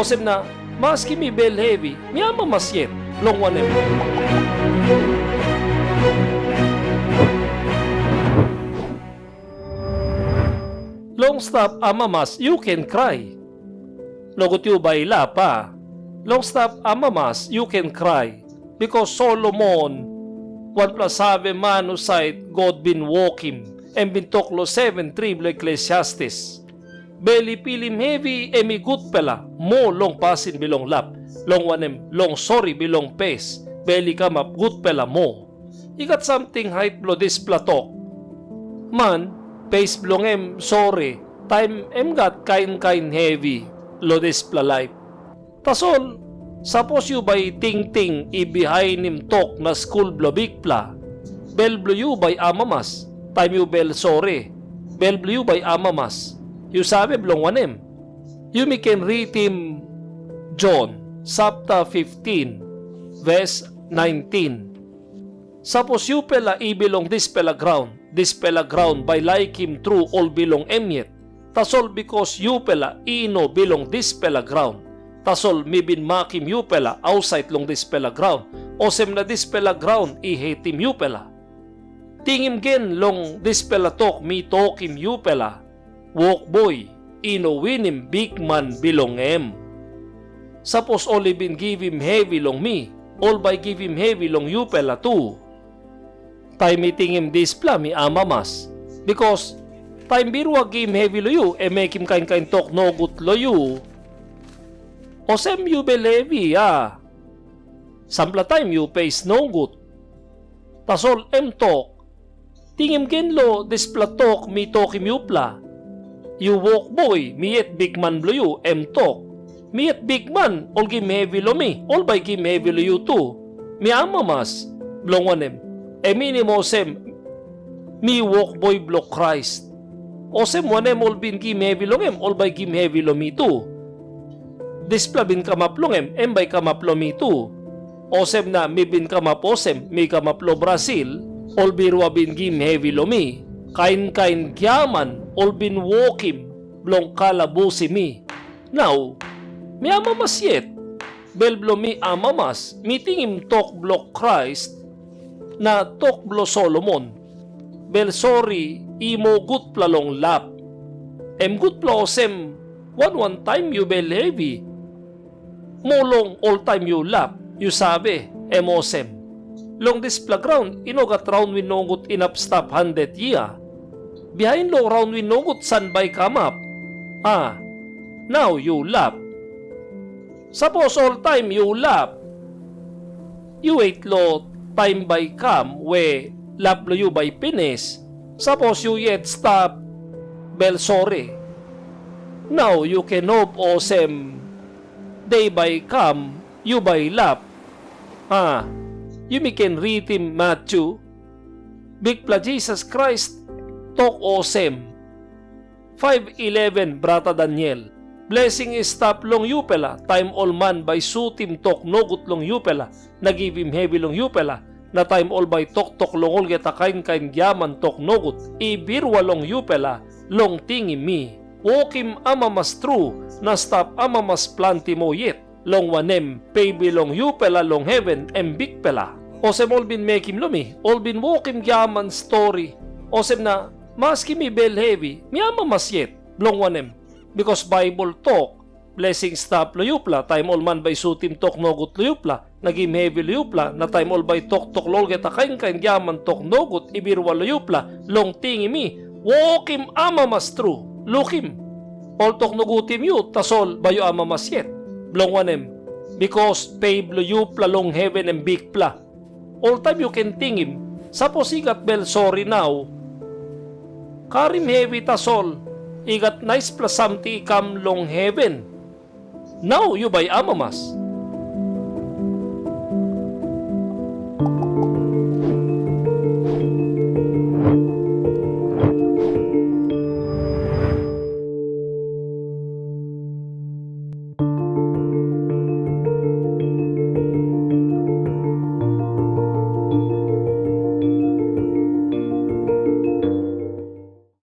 Olsem na maski mi bel hevi, mi amamas yet, long wanem. Long stap amamas, you can cry. Logot yu bay lapa. Long stap amamas, you can cry. Because Solomon, 1+7 man Insait, God been wakim, and bin toklo 7 triblo Ecclesiastes. Beli pilim hevi emi gutpela, mo long pasin bilong lap, long wanem, long sorry bilong pes, beli kamap gutpela mo. Ikat something height blo dispela tok. Man, pes bilong sorry, time got kain hevi, lo dispela life. Tasol, suppose you by ting i Bihainim tok na school blo bigpla, bel blo you by amamas, time you bel sorry, bel blo you by amamas. You sabi bilong wanem. You can read him John chapter 15 verse 19. Suppose you pela ibilong dispela graun by like him through all bilong emyet. Tasol because you pela ino bilong dispela graun. Tasol mi bin mekim you pela outside long dispela graun. Olsem na dispela graun i hetim you pela. Tingim gen long dispela tok mi tokim you pela. Walk boy, ino winim big man bilong. Suppose only been give him heavy long me, all by give him heavy long you pela too. Time meeting him dispela mi amamas. Because time birwa game heavy lo you, mekim kain tok no gut lo you. Olsem you belevi Sampla time you face no good. Tasol tok. Tingim gen lo dispela tok mi tokim you pla. You walk boy, miyet big man blo you, tok. Miyet big man, all give heavy lo mi, all by give heavy lo you too. Mi amamas, blong wanem. Minimo sem, mi walk boy blo Christ. Olsem wanem all bin give heavy lo all by give heavy lo mi too. Dispela bin kamaplong by kamaplo mi too. Olsem na mi bin kamaposem, mi kamaplo Brazil, all birwa bin give heavy lo mi. Kain gyaman, all bin wakim, blong kalabusi mi. Now, mi amamas yet, belblo mi amamas, mitingim tok blo Christ, na tok blo Solomon. Bel sorry, imo gutpela long lap. Gutpela Olsem, one time you bel hevi. Molong all time you lap, you sabi, Olsem. Long dispela ground, inogat round winogut inap stap 100 year. Behind lo round winogut san by come up. Now you lap. Suppose all time you lap. You wait lo time by come we lap lo you by finish. Suppose you yet stop bel sorry. Now you can hope Olsem day by come you by lap. You can read him Matthew. Bigpla Jesus Christ tok Olsem 5:11 Brata Daniel. Blessing is stap long yupela, time all man by sutim tok nogut long yupela, nagib him heavy long yupela, na time all by tok long ol geta kain gyaman tok nogut, ibirwa long yupela, long tingi mi. Wokim amamas true, na stap amamas planti mo yet, long wanem, pay bilong yupela long heaven, bigpela. Olsem all bin mekim lumi, all bin wokim gyaman story. Olsem na maski mi bel heavy, mi amamas yet, blong wanem. Because Bible talk, blessing stap lo yupla, time all man by sutim tok nogut lo yupla, nagim heavy lo yupla, na time all by tok lol geta kain gyaman tok nogut, ibirwa lo yupla, long tingi mi, wokim amamas true, lukim. All tok nogutim yu, tasol bayo amamas yet, blong wanem. Because pay lo yupla long heaven bigpla. All time you can tingim, suppose igat bel sorry now, karim heavy tasol, igat naispela samti ikam long heaven. Now you by amamas.